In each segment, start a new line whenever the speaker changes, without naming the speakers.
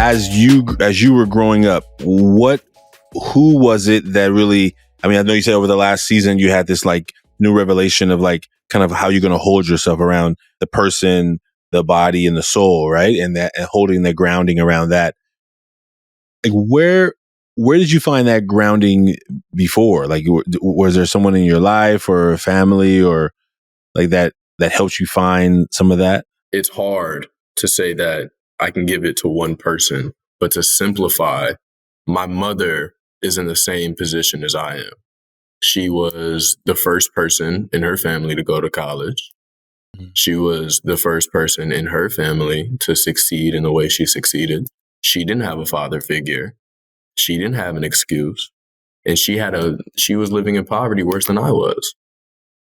as you were growing up, who was it that really, I mean, I know you said over the last season you had this like new revelation of like kind of how you're going to hold yourself around the person, the body, and the soul, right? And holding the grounding around that. Like where did you find that grounding before? Like, was there someone in your life or a family or like that helped you find some of that?
It's hard to say that I can give it to one person, but to simplify, my mother is in the same position as I am. She was the first person in her family to go to college. She was the first person in her family to succeed in the way she succeeded. She didn't have a father figure. She didn't have an excuse. And she was living in poverty worse than I was.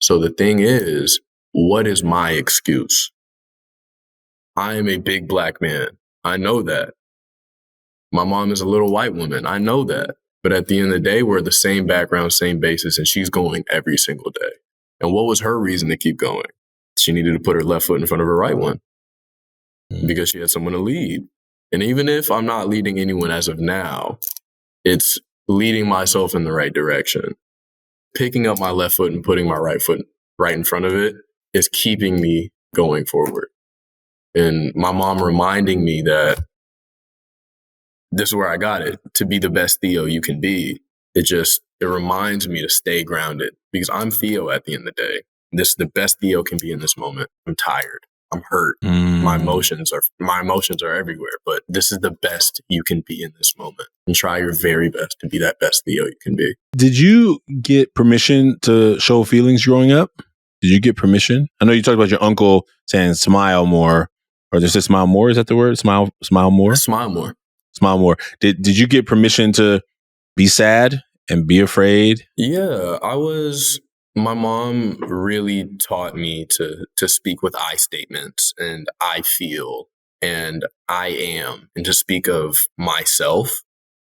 So the thing is, what is my excuse? I am a big black man. I know that. My mom is a little white woman. I know that. But at the end of the day, we're the same background, same basis, and she's going every single day. And what was her reason to keep going? She needed to put her left foot in front of her right one because she had someone to lead. And even if I'm not leading anyone as of now, it's leading myself in the right direction. Picking up my left foot and putting my right foot right in front of it is keeping me going forward. And my mom reminding me that this is where I got it, to be the best Theo you can be. It reminds me to stay grounded because I'm Theo at the end of the day. This is the best Theo can be in this moment. I'm tired. I'm hurt. My emotions are everywhere, but this is the best you can be in this moment. And try your very best to be that best Theo you can be.
Did you get permission to show feelings growing up? Did you get permission? I know you talked about your uncle saying smile more, or just say smile more. Is that the word? Smile more?
Smile more.
Smile more. Did you get permission to be sad and be afraid?
Yeah, my mom really taught me to speak with I statements and I feel and I am, and to speak of myself.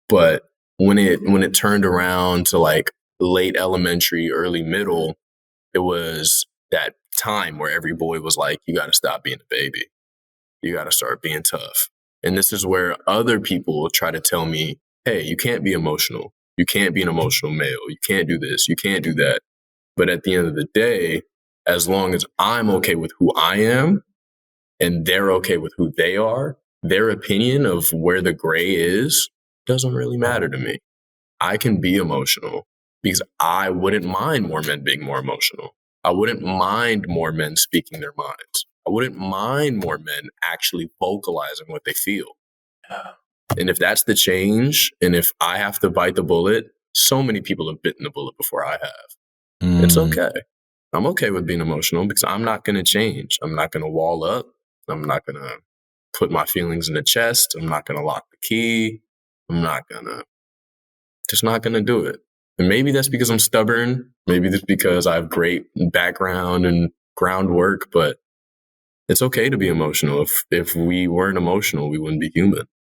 But when it turned around to like late elementary, early middle, it was that time where every boy was like, you got to stop being a baby. You got to start being tough. And this is where other people try to tell me, hey, you can't be emotional. You can't be an emotional male. You can't do this. You can't do that. But at the end of the day, as long as I'm okay with who I am and they're okay with who they are, their opinion of where the gray is doesn't really matter to me. I can be emotional because I wouldn't mind more men being more emotional. I wouldn't mind more men speaking their minds. I wouldn't mind more men actually vocalizing what they feel. And if that's the change, and if I have to bite the bullet, so many people have bitten the bullet before I have. It's okay. I'm okay with being emotional because I'm not going to change. I'm not going to wall up. I'm not going to put my feelings in the chest. I'm not going to lock the key. Just not going to do it. And maybe that's because I'm stubborn. Maybe that's because I have great background and groundwork, but it's okay to be emotional. If we weren't emotional, we wouldn't be human.